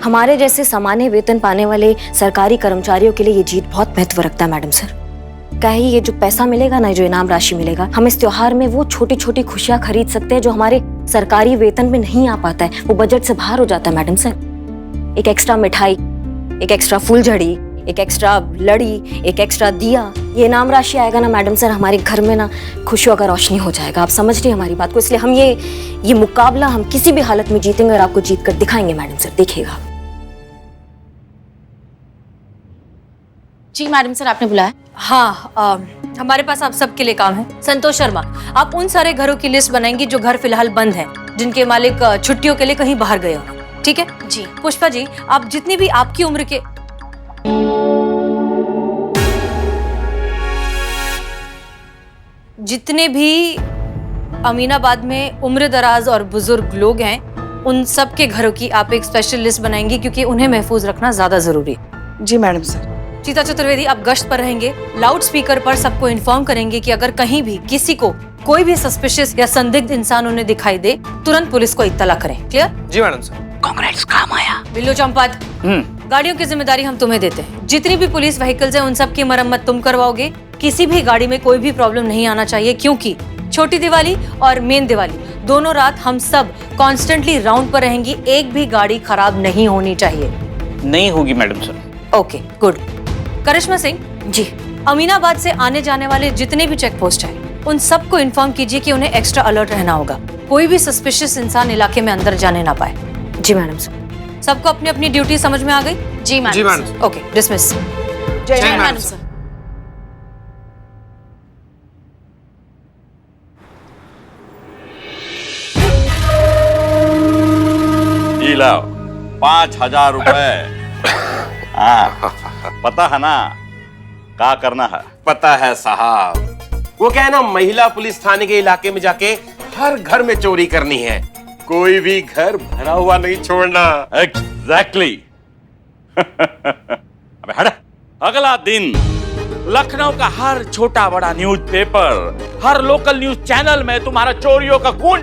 हमारे जैसे सामान्य वेतन पाने वाले सरकारी कर्मचारियों के लिए ये जीत बहुत महत्व रखता है मैडम सर। क्या ही ये जो पैसा मिलेगा ना, जो इनाम राशि मिलेगा, हम इस त्योहार में वो छोटी छोटी खुशियां खरीद सकते हैं जो हमारे सरकारी वेतन में नहीं आ पाता है, वो बजट से बाहर हो जाता है मैडम सर। एक एक्स्ट्रा मिठाई, एक एक्स्ट्रा फूलझड़ी, एक एक्स्ट्रा लड़ी, एक एक्स्ट्रा दिया, ये इनाम राशि आएगा ना मैडम सर, हमारे घर में ना खुशियों का रोशनी हो जाएगा। आप समझ रही हैं हमारी बात को? इसलिए हम ये मुकाबला हम किसी भी हालत में जीतेंगे और आपको जीत कर दिखाएंगे मैडम सर, देखिएगा। जी मैडम सर, आपने बुलाया? हाँ, हमारे पास आप सबके लिए काम है। संतोष शर्मा, आप उन सारे घरों की लिस्ट बनाएंगी जो घर फिलहाल बंद हैं, जिनके मालिक छुट्टियों के लिए कहीं बाहर गए हो, ठीक है? जी। पुष्पा जी, आप जितनी भी आपकी उम्र के जितने भी अमीनाबाद में उम्र दराज और बुजुर्ग लोग हैं, उन सब के घरों की आप एक स्पेशल लिस्ट बनाएंगी, क्योंकि उन्हें महफूज रखना ज्यादा जरूरी है। जी मैडम सर। चीता चतुर्वेदी, आप गश्त पर रहेंगे, लाउड स्पीकर पर सबको इन्फॉर्म करेंगे कि अगर कहीं भी किसी को कोई भी सस्पिशियस या संदिग्ध इंसान उन्हें दिखाई दे, तुरंत पुलिस को इत्तला करें। क्लियर? जी मैडम सर। कांग्रेस काम आया। बिल्लू चंपत, गाड़ियों की जिम्मेदारी हम तुम्हें देते हैं। जितनी भी पुलिस व्हीकल्स हैं उन सब की मरम्मत तुम करवाओगे। किसी भी गाड़ी में कोई भी प्रॉब्लम नहीं आना चाहिए, क्योंकि छोटी दिवाली और मेन दिवाली दोनों रात हम सब कॉन्स्टेंटली राउंड पर रहेंगी। एक भी गाड़ी खराब नहीं होनी चाहिए। नहीं होगी madam sir. Okay, good. Karishma Singh ji, Aminabad से आने जाने वाले जितने भी चेक पोस्ट हैं, उन सबको इन्फॉर्म कीजिए कि उन्हें एक्स्ट्रा अलर्ट रहना होगा। कोई भी सस्पिशियस इंसान इलाके में अंदर जाने ना पाए। जी मैडम सर। सबको अपनी अपनी ड्यूटी समझ में आ गई? जी मैडम सर। Okay, dismiss. जय मैडम सर। ये लो 5,000 रुपए। हाँ, पता है ना क्या करना है? पता है साहब, वो क्या है ना, महिला पुलिस थाने के इलाके में जाके हर घर में चोरी करनी है। कोई भी घर भरा हुआ नहीं छोड़ना। एग्जैक्टली। अबे हट। अगला दिन लखनऊ का हर छोटा बड़ा न्यूज़पेपर, हर लोकल न्यूज चैनल में तुम्हारा चोरियों का गुण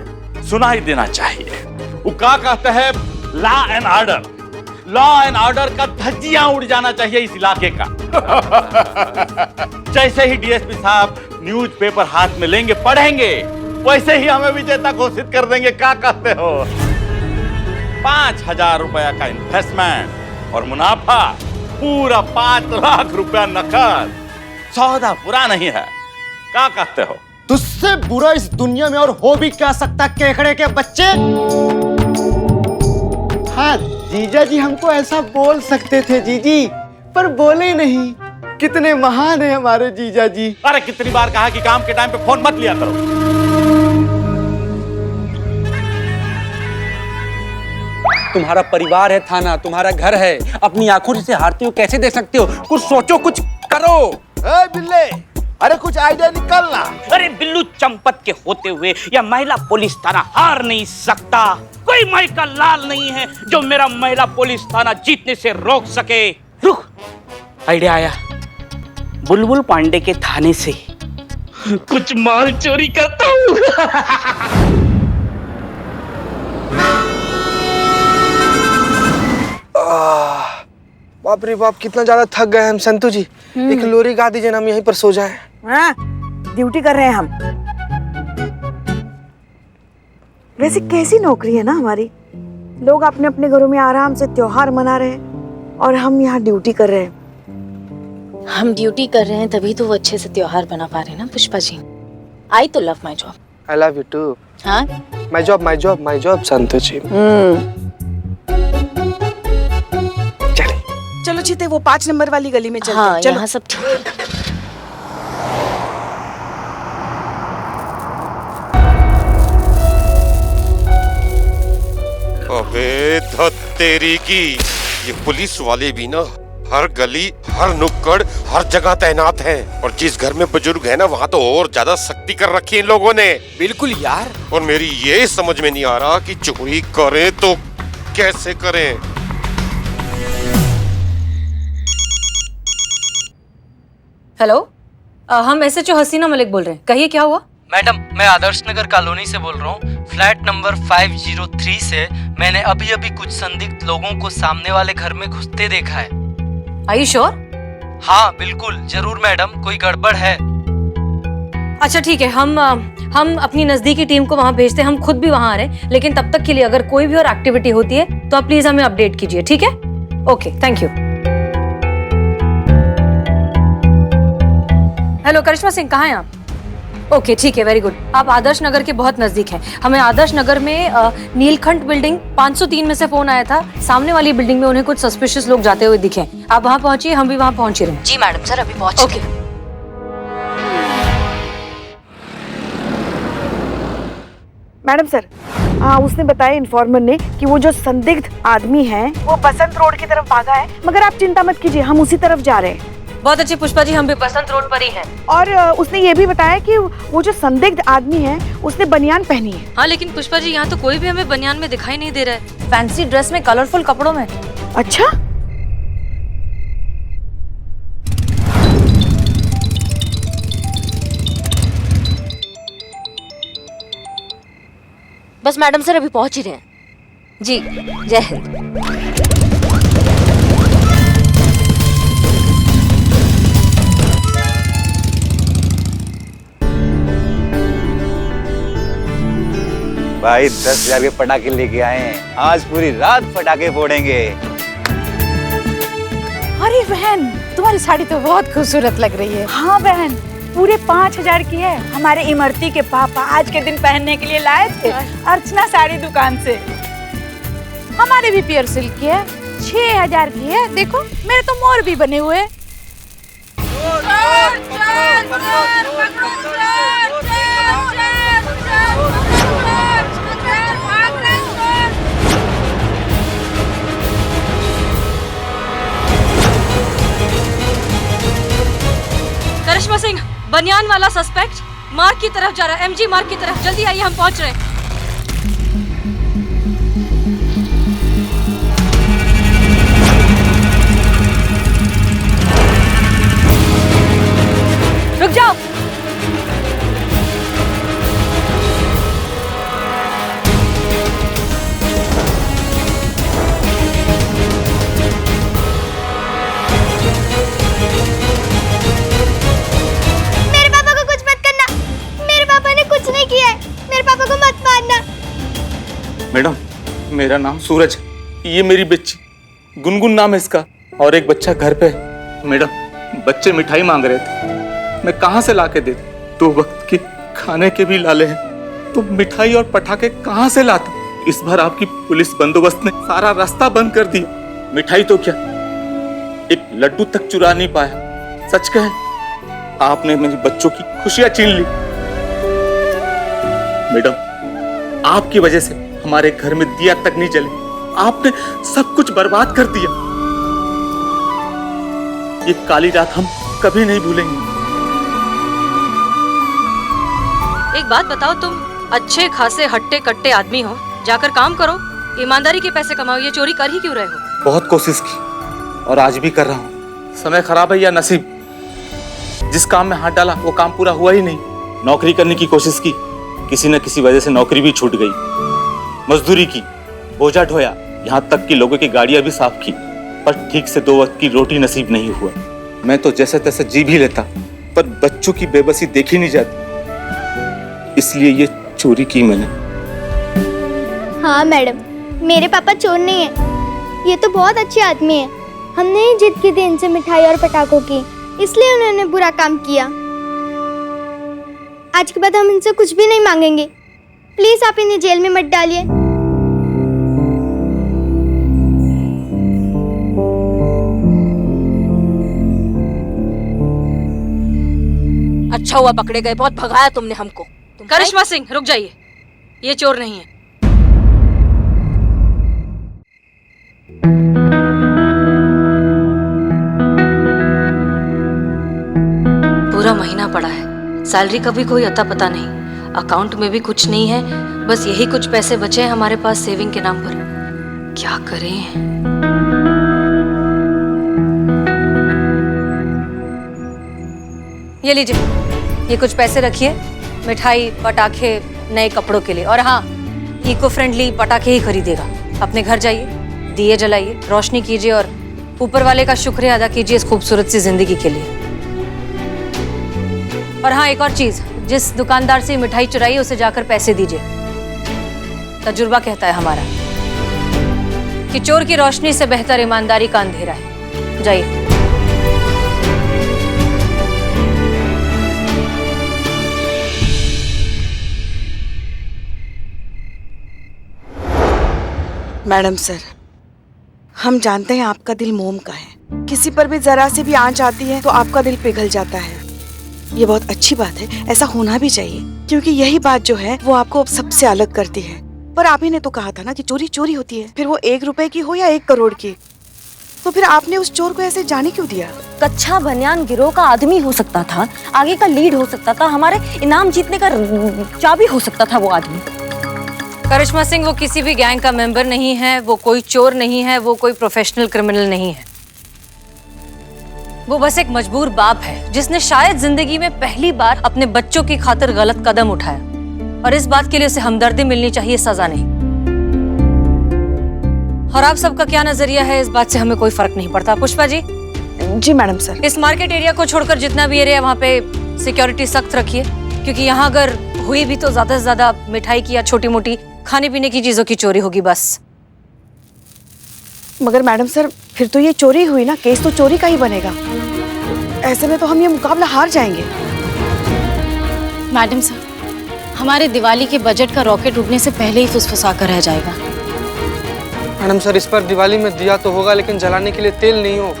सुनाई देना चाहिए। वो क्या कहते हैं, law and order. Law and order का धज्जियां उड़ जाना चाहिए इस इलाके का। जैसे ही डीएसपी साहब न्यूज़पेपर हाथ में लेंगे, पढ़ेंगे, वैसे ही हमें विजेता घोषित कर देंगे। क्या कहते हो? 5,000 रुपया का इन्वेस्टमेंट और मुनाफा पूरा 5 लाख रुपया नकद। सौदा बुरा नहीं है। क्या कहते हो? तुझसे बुरा इस दुनिया में और हो भी क्या सकता, केकड़े के बच्चे। हाँ जीजा जी, हमको ऐसा बोल सकते थे जीजी, पर बोले नहीं। कितने महान है हमारे जीजा जी। अरे कितनी बार कहा कि काम के टाइम पे फोन मत लिया करो। तुम्हारा परिवार है थाना, तुम्हारा घर है। अपनी आंखों से हारते हो कैसे देख सकते हो? कुछ सोचो, कुछ करो। ए बिल्ले, अरे कुछ आइडिया निकालना। अरे बिल्लू चंपत के होते हुए यह महिला पुलिस थाना हार नहीं सकता। कोई माई का लाल नहीं है जो मेरा महिला पुलिस थाना जीतने से रोक सके। रुक, आइडिया आया। बुलबुल पांडे के थाने से कुछ माल चोरी करता हूँ। बाप रे बाप, कितना ज्यादा थक गए हम संतू जी। एक लोरी गा दीजिए ना, हम यहीं पर सो जाएं। हाँ, ड्यूटी कर रहे हैं हम। वैसे कैसी नौकरी है ना हमारी। लोग अपने अपने घरों में आराम से त्योहार मना रहे हैं और हम यहाँ ड्यूटी कर रहे हैं। हम ड्यूटी कर रहे हैं तभी तो वो अच्छे से त्योहार बना पा रहे हैं ना पुष्पा जी। आई तो love my job. I love you too. हाँ, my job my job my job Santu ji. चलो चीते, वो 5 नंबर वाली गली में चलते हैं। हाँ, चलो। यहाँ सब ठीक है। अबे तेरी की, ये पुलिस वाले भी ना हर गली, हर नुक्कड़, हर जगह तैनात हैं। और जिस घर में बुजुर्ग है ना, वहाँ तो और ज्यादा सख्ती कर रखी है इन लोगों ने। बिल्कुल यार। और मेरी ये समझ में नहीं आ रहा कि चोरी करें तो कैसे करें। हेलो, हम एसएचओ हसीना मलिक बोल रहे हैं। कहिए क्या हुआ? मैडम, मैं आदर्श नगर कॉलोनी से बोल रहा हूँ। फ्लैट नंबर 503 से मैंने अभी अभी कुछ संदिग्ध लोगों को सामने वाले घर में घुसते देखा है। Are you sure? हाँ बिल्कुल, जरूर मैडम, कोई गड़बड़ है। अच्छा ठीक है, हम अपनी नजदीकी टीम को वहां भेजते हैं, हम खुद भी वहां आ रहे हैं, लेकिन तब तक के लिए अगर कोई भी और एक्टिविटी होती है तो आप प्लीज हमें अपडेट कीजिए, ठीक है? Okay, thank you. हेलो करिश्मा सिंह, कहाँ हैं आप? ओके ठीक है, वेरी गुड। आप आदर्श नगर के बहुत नजदीक हैं। हमें आदर्श नगर में नीलकंठ बिल्डिंग 503 में से फोन आया था, सामने वाली बिल्डिंग में उन्हें कुछ सस्पिशियस लोग जाते हुए दिखे। आप वहां पहुंचिए, हम भी वहां पहुंच ही रहे हैं। जी मैडम सर, अभी पहुंच ओके। मैडम सर, उसने बताया इन्फॉर्मर ने कि वो जो संदिग्ध आदमी है वो बसंत रोड की तरफ भागा है, मगर आप चिंता मत कीजिए, हम उसी तरफ जा रहे हैं। बहुत अच्छी पुष्पा जी, हम भी बसंत रोड पर ही हैं। और उसने ये भी बताया कि वो जो संदिग्ध आदमी है उसने बनियान पहनी है। हाँ लेकिन पुष्पा जी, यहाँ तो कोई भी हमें बनियान में दिखाई नहीं दे रहा है, फैंसी ड्रेस में, कलरफुल कपड़ों में। अच्छा, बस मैडम सर, अभी पहुंच ही रहे हैं। जी, जय हिंद। भाई 10,000 के पटाखे लेके आए हैं, आज पूरी रात पटाखे फोड़ेंगे। अरे बहन, तुम्हारी साड़ी तो बहुत खूबसूरत लग रही है। हाँ बहन, पूरे 5,000 की है। हमारे इमरती के पापा आज के दिन पहनने के लिए लाए थे अर्चना साड़ी दुकान से। हमारे भी प्योर सिल्क की है, 6,000 की है। देखो मेरे तो मोर भी बने हुए। करिश्मा सिंह, बनियान वाला सस्पेक्ट मार्ग की तरफ जा रहा है, एमजी मार्ग की तरफ। जल्दी आइए, हम पहुंच रहे हैं। रुक जाओ। मैडम, मेरा नाम सूरज है, ये मेरी बच्ची गुनगुन नाम है इसका, और एक बच्चा घर पे है। मैडम, बच्चे मिठाई मांग रहे थे, मैं कहाँ से लाके दे दूं? 2 वक्त के खाने के भी लाले हैं, तो मिठाई और पटाखे कहाँ से लाता? इस बार आपकी पुलिस बंदोबस्त ने सारा रास्ता बंद कर दिया। मिठाई तो क्या, एक लड्डू तक चुरा नहीं पाया। सच कहे, आपने मेरी बच्चों की खुशियां छीन ली। मैडम, आपकी वजह से हमारे घर में दिया तक नहीं जले, आपने सब कुछ बर्बाद कर दिया। ये काली रात हम कभी नहीं भूलेंगे। एक बात बताओ, तुम अच्छे खासे हट्टे कट्टे आदमी हो, जाकर काम करो, ईमानदारी के पैसे कमाओ, ये चोरी कर ही क्यों रहे हो? बहुत कोशिश की और आज भी कर रहा हूँ। समय खराब है या नसीब, जिस काम में हाथ डाला वो काम पूरा हुआ ही नहीं। नौकरी करने की कोशिश की, किसी न किसी वजह से नौकरी भी छूट गई। मजदूरी की, बोझा ढोया, यहाँ तक कि लोगों की गाड़ियां भी साफ की, पर ठीक से 2 वक्त की रोटी नसीब नहीं हुआ। मैं तो जैसे तैसे जी भी लेता, पर बच्चों की बेबसी देखी नहीं जाती, इसलिए ये चोरी की मैंने। हाँ मैडम, मेरे पापा चोर नहीं है, ये तो बहुत अच्छे आदमी है। हमने ही जिद की थी इनसे मिठाई और पटाखों की, इसलिए उन्होंने बुरा काम किया। आज के बाद हम इनसे कुछ भी नहीं मांगेंगे। प्लीज आप इन्हें जेल में मत डालिए। अच्छा हुआ पकड़े गए, बहुत भगाया तुमने हमको। करिश्मा सिंह, रुक जाइए, ये चोर नहीं है। पूरा महीना पड़ा है, सैलरी का भी कोई अता पता नहीं, अकाउंट में भी कुछ नहीं है, बस यही कुछ पैसे बचे हैं हमारे पास सेविंग के नाम पर। क्या करें? ये लीजिए, ये कुछ पैसे रखिए, मिठाई, पटाखे, नए कपड़ों के लिए। और हाँ, इको फ्रेंडली पटाखे ही खरीदेगा। अपने घर जाइए, दिए जलाइए, रोशनी कीजिए और ऊपर वाले का शुक्रिया अदा कीजिए इस खूबसूरत सी जिंदगी के लिए। और हाँ, एक और चीज, जिस दुकानदार से मिठाई चुराई उसे जाकर पैसे दीजिए। तजुर्बा कहता है हमारा कि चोर की रोशनी से बेहतर ईमानदारी का अंधेरा है। जाइए। मैडम सर, हम जानते हैं आपका दिल मोम का है। किसी पर भी जरा सी भी आंच आती है तो आपका दिल पिघल जाता है। ये बहुत अच्छी बात है, ऐसा होना भी चाहिए, क्योंकि यही बात जो है वो आपको सबसे अलग करती है। पर आप ही ने तो कहा था ना कि चोरी चोरी होती है, फिर वो 1 रुपए की हो या 1 करोड़ की। तो फिर आपने उस चोर को ऐसे जाने क्यों दिया? कच्चा बनियान गिरोह का आदमी हो सकता था, आगे का लीड हो सकता था, हमारे इनाम जीतने का चाबी हो सकता था वो आदमी। करिश्मा सिंह वो किसी भी गैंग का मेंबर नहीं है, वो कोई चोर नहीं है, वो कोई प्रोफेशनल क्रिमिनल नहीं है। वो बस एक मजबूर बाप है जिसने शायद जिंदगी में पहली बार अपने बच्चों की खातिर गलत कदम उठाया, और इस बात के लिए उसे हमदर्दी मिलनी चाहिए, सजा नहीं। और आप सबका क्या नजरिया है इस बात से हमें कोई फर्क नहीं पड़ता। पुष्पा जी। जी मैडम सर। इस मार्केट एरिया को छोड़कर जितना भी एरिया वहाँ पे सिक्योरिटी सख्त रखिए, क्योंकि यहाँ अगर हुई भी तो ज्यादा से ज्यादा मिठाई की या छोटी मोटी खाने पीने की चीजों की चोरी होगी बस। मगर मैडम सर, फिर तो ये चोरी हुई ना, केस तो चोरी का ही बनेगा। ऐसे में तो हम ये मुकाबला हार जाएंगे। मैडम सर, हमारे दिवाली के बजट का रॉकेट उड़ने से पहले ही फुसफुसा कर रह जाएगा। मैडम सर, इस पर दिवाली में दिया तो होगा, लेकिन जलाने के लिए तेल नहीं हो।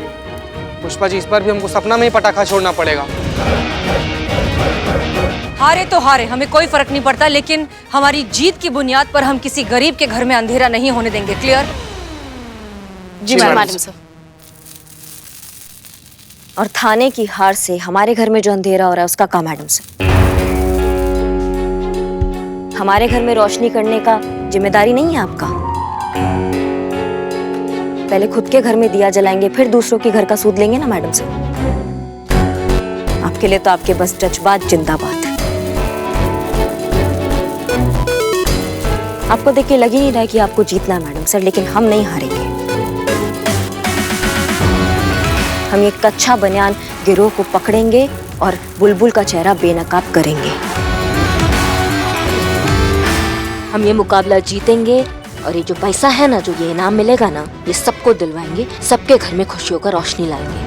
पुष्पा जी, इस बार भी हमको सपना में ही पटाखा छोड़ना पड़ेगा। हारे तो हारे, हमें कोई फर्क नहीं पड़ता, लेकिन हमारी जीत की बुनियाद पर हम किसी गरीब के घर में अंधेरा नहीं होने देंगे। क्लियर? जी मैडम सर। और थाने की हार से हमारे घर में जो अंधेरा हो रहा है उसका काम मैडम से। हमारे घर में रोशनी करने का जिम्मेदारी नहीं है आपका। पहले खुद के घर में दिया जलाएंगे, फिर दूसरों के घर का सूद लेंगे ना मैडम से। आपके लिए तो आपके बस जज्बात जिंदाबाद है। आपको देख के लग ही नहीं रहा है कि आपको जीतना है मैडम सर, लेकिन हम नहीं हारेंगे। हम ये कच्चा बनियान गिरोह को पकड़ेंगे और बुलबुल का चेहरा बेनकाब करेंगे। हम ये मुकाबला जीतेंगे, और ये जो पैसा है ना, जो ये इनाम मिलेगा ना, ये सबको दिलवाएंगे, सबके घर में खुशियों का रोशनी लाएंगे।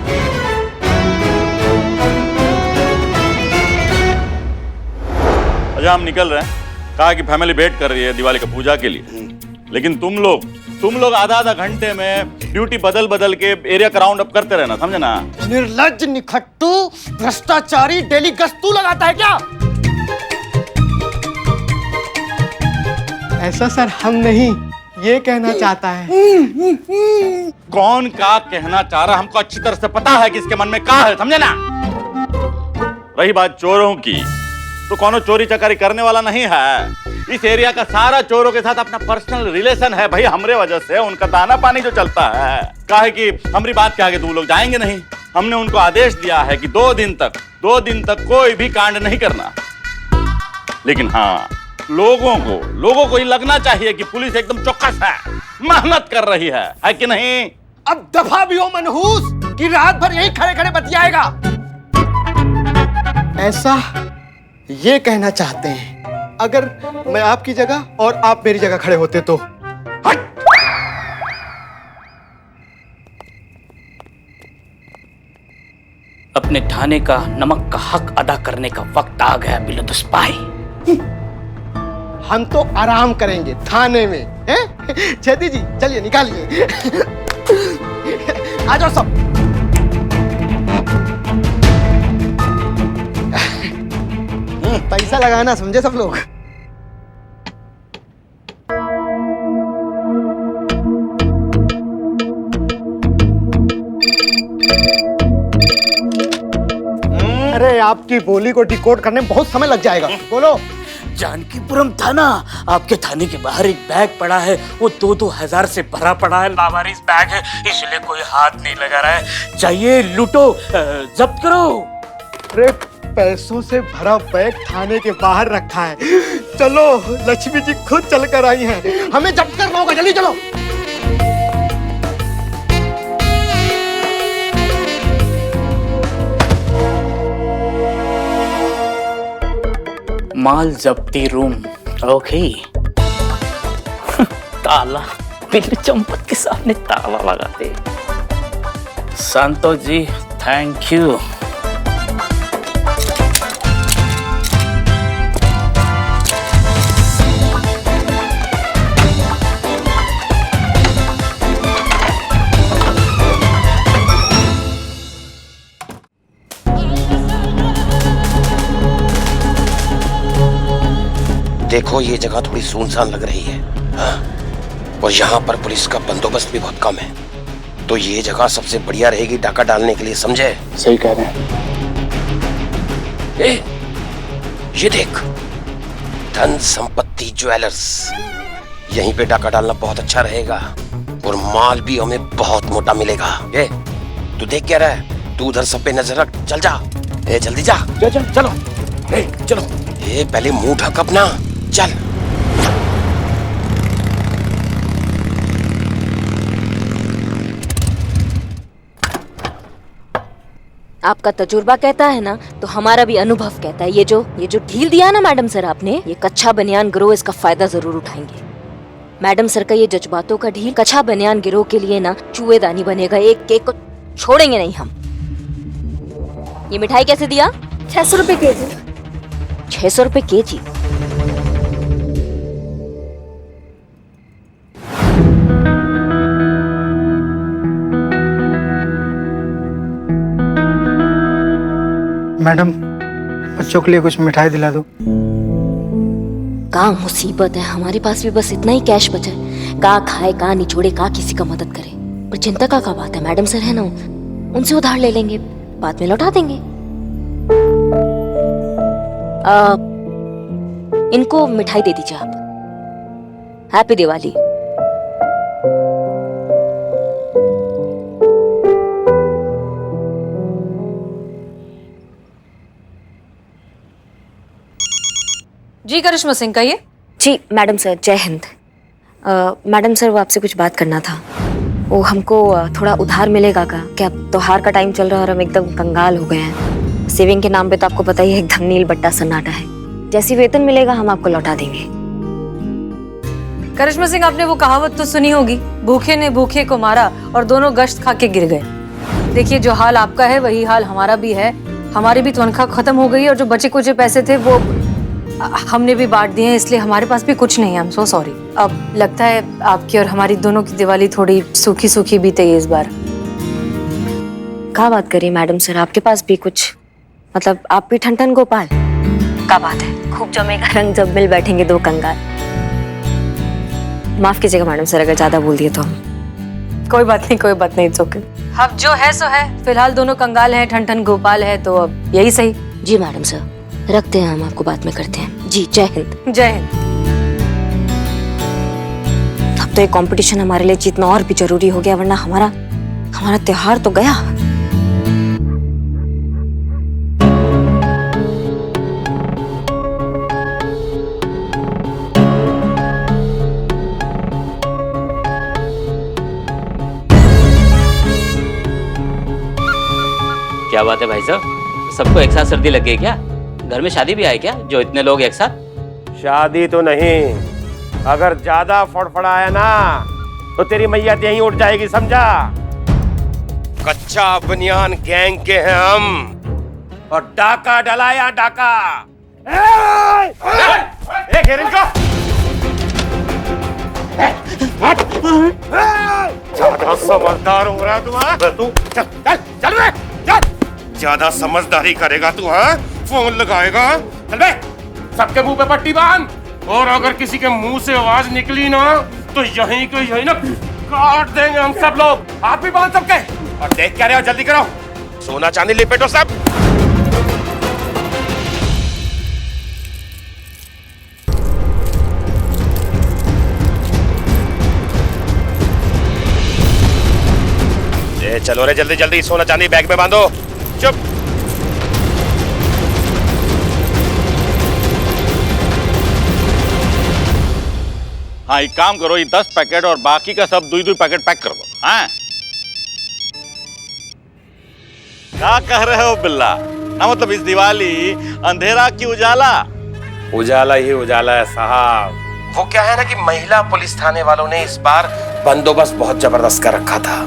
अच्छा, हम निकल रहे हैं। कहा कि फैमिली वेट कर रही है दिवाली का पूजा के लिए, लेकिन तुम लोग आधा घंटे में ड्यूटी बदल बदल के एरिया का राउंड अप करते रहना, समझे ना? निर्लज्ज, निखट्टू, भ्रष्टाचारी, डेली गश्त लगाता है क्या? ऐसा सर हम नहीं, ये कहना चाहता है। कौन क्या कहना चाह रहा हमको अच्छी तरह से पता है कि इसके मन में क्या है, समझे ना? रही बात चोरों की, तो कौन चोरी चकारी करने वाला नहीं है। इस एरिया का सारा चोरों के साथ अपना पर्सनल रिलेशन है भाई, हमरे वजह से उनका दाना पानी जो चलता है। काहे कि हमारी बात के आगे तुम लोग जाएंगे नहीं। हमने उनको आदेश दिया है कि 2 दिन तक कोई भी कांड नहीं करना। लेकिन हाँ, लोगों को ये लगना चाहिए कि पुलिस एकदम चौकस है, मेहनत कर रही है कि नहीं? अब दफा भी हो मनहूस कि रात भर यही खड़े खड़े बतियाएगा। ऐसा ये कहना चाहते हैं, अगर मैं आपकी जगह और आप मेरी जगह खड़े होते तो। अपने थाने का नमक का हक अदा करने का वक्त आ गया बिलो स्पाई। हम तो आराम करेंगे थाने में, हैं? छेदी जी चलिए निकालिए। आ जाओ सब। पैसा लगाना समझे सब लोग। अरे आपकी बोली को डिकोड करने में बहुत समय लग जाएगा। बोलो। जानकीपुरम थाना, आपके थाने के बाहर एक बैग पड़ा है, वो 2-2 हजार से भरा पड़ा है। लावारिस बैग है, इसलिए कोई हाथ नहीं लगा रहा है। चाहिए लूटो, जब्त करो। अरे पैसों से भरा बैग थाने के बाहर रखा है। चलो, लक्ष्मी जी खुद चल कर आई हैं, हमें जब्त करना होगा, जल्दी चलो। माल जब्ती रूम, ओके। ताला बिल्ली चंपत के सामने ताला लगाते। Santosh ji, thank you. देखो ये जगह थोड़ी सुनसान लग रही है, हाँ? और यहाँ पर पुलिस का बंदोबस्त भी बहुत कम है, तो ये जगह सबसे बढ़िया रहेगी डाका डालने के लिए, समझे? सही कह रहे हैं। ये देख, धन संपत्ति ज्वेलर्स, यहीं पे डाका डालना बहुत अच्छा रहेगा और माल भी हमें बहुत मोटा मिलेगा। ए, तू देख क्या रहा है? तू उधर सब पे नजर रख, चल जा। ए, जल्दी जा। चलो। ए, चलो। ए, पहले मुंह ढक अपना, चल। आपका तजुर्बा कहता है ना, तो हमारा भी अनुभव कहता है। ये जो ढील दिया ना मैडम सर आपने, ये कच्चा बनियान गिरोह इसका फायदा जरूर उठाएंगे। मैडम सर का ये जज्बातों का ढील कच्चा बनियान गिरोह के लिए ना चूहेदानी बनेगा। एक केक को छोड़ेंगे नहीं हम। ये मिठाई कैसे दिया? 600 रुपए केजी। 600 रुपए केजी? मैडम, बच्चों के लिए कुछ मिठाई दिला दो। कहाँ मुसीबत है, हमारे पास भी बस इतना ही कैश बचा है। कहाँ खाए, कहाँ निचोड़े, कहाँ किसी का मदद करे। पर चिंता का बात है, मैडम सर है ना, उनसे उधार ले लेंगे, बाद में लौटा देंगे। इनको मिठाई दे दीजिए आप। हैप्पी दिवाली। जी करिश्मा सिंह, कहिए। जी मैडम सर, जय हिंद। मैडम सर, वो आपसे कुछ बात करना था। वो हमको थोड़ा उधार मिलेगा का? क्या त्योहार का टाइम चल रहा है और हम एकदम कंगाल हो गए हैं। सेविंग के नाम पे तो आपको पता ही है, एकदम नील बट्टा सन्नाटा है। जैसी वेतन मिलेगा हम आपको लौटा देंगे। करिश्मा सिंह, आपने वो कहावत तो सुनी होगी, भूखे ने भूखे को मारा और दोनों गश्त खा के गिर गए। देखिए, जो हाल आपका है वही हाल हमारा भी है। हमारी भी तनख्वाह खत्म हो गई है और जो बचे कुछ पैसे थे वो हमने भी बांट दिए हैं, इसलिए हमारे पास भी कुछ नहीं है। I am so sorry. अब लगता है आपकी और हमारी दोनों की दिवाली थोड़ी सूखी सूखी बीते इस बार। क्या बात करिए मैडम सर, आपके पास भी कुछ, मतलब आप भी ठन ठन गोपाल? क्या बात है, खूब जमेगा रंग जब मिल बैठेंगे दो कंगाल। माफ कीजिएगा मैडम सर अगर ज्यादा बोल दिए तो। कोई बात नहीं, इट्स ओके। अब जो है सो है, फिलहाल दोनों कंगाल हैं, ठन ठन गोपाल है, तो अब यही सही। जी मैडम सर, रखते हैं, हम आपको बात में करते हैं। जी, जय हिंद। जय हिंद। अब तो ये कंपटीशन हमारे लिए जीतना और भी जरूरी हो गया, वरना हमारा त्योहार तो गया। क्या बात है भाई साहब, सबको एक साथ सर्दी लग गई क्या? घर में शादी भी आई क्या, जो इतने लोग एक साथ? शादी तो नहीं, अगर ज्यादा फड़फड़ाया ना तो तेरी मैया यहीं उठ जाएगी, समझा? कच्चा बनियान गैंग के हैं हम, और डाका डलाया डाका। घेर इनको। ज्यादा समझदार हो रहा तू? चल रे, ज्यादा समझदारी करेगा तू? हाँ, फोन लगाएगा? चल बे, सबके मुंह पे पट्टी बांध, और अगर किसी के मुंह से आवाज निकली ना तो यहीं ना काट देंगे हम सब लोग। हाथ भी बांध सबके, और देख क्या रहे हो, जल्दी करो, सोना चांदी लिपेटो सब। चलो रे, जल्दी जल्दी सोना चांदी बैग में बांधो। चुप। हाँ एक काम करो, ये 10 पैकेट और बाकी का सब 2-2 पैकेट पैक कर दो। हाँ क्या कह रहे हो बिल्ला? ना मतलब इस दिवाली अंधेरा की उजाला? उजाला ही उजाला है साहब। वो क्या है ना कि महिला पुलिस थाने वालों ने इस बार बंदोबस्त बहुत जबरदस्त कर रखा था,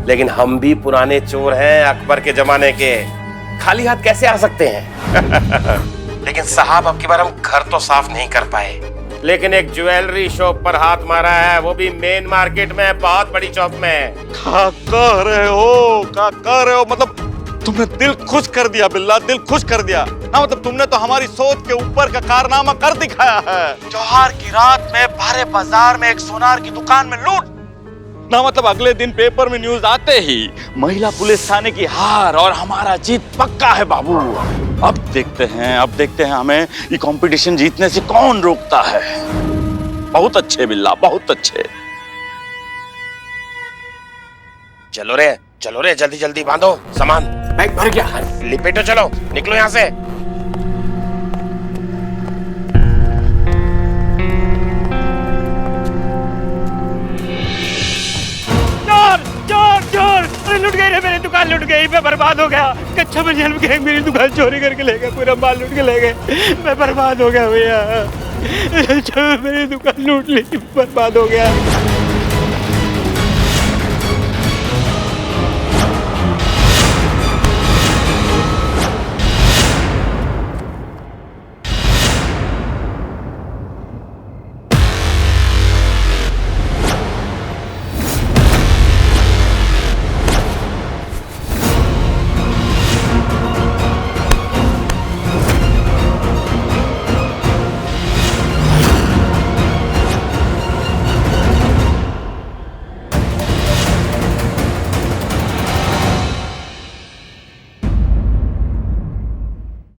लेकिन हम भी पुराने चोर हैं, अकबर के जमाने के, खाली हाथ कैसे आ सकते हैं। लेकिन साहब अब की बार हम घर तो साफ नहीं कर पाए, लेकिन एक ज्वेलरी शॉप पर हाथ मारा है, वो भी मेन मार्केट में, बहुत बड़ी चौक में। क्या कह रहे हो? मतलब तुमने दिल खुश कर दिया बिल्ला, दिल खुश कर दिया ना। मतलब तुमने तो हमारी सोच के ऊपर का कारनामा कर दिखाया है। त्योहार की रात में भारे बाजार में एक सोनार की दुकान में लूट ना। मतलब अगले दिन पेपर में न्यूज आते ही महिला पुलिस थाने की हार और हमारा जीत पक्का है बाबू। अब देखते हैं हमें ये कंपटीशन जीतने से कौन रोकता है। बहुत अच्छे बिल्ला, बहुत अच्छे। चलो रे जल्दी जल्दी बांधो सामान, बैग भर गया, लिपेटो, चलो निकलो यहाँ से। चोर अरे लुट गई रे, मेरी दुकान लुट गई, मैं बर्बाद हो गया। कच्चा बनियान के गैंग मेरी दुकान चोरी करके ले गए, पूरा माल लूट के ले गए, मैं बर्बाद हो गया भैया। मेरी दुकान लूट ली, बर्बाद हो गया।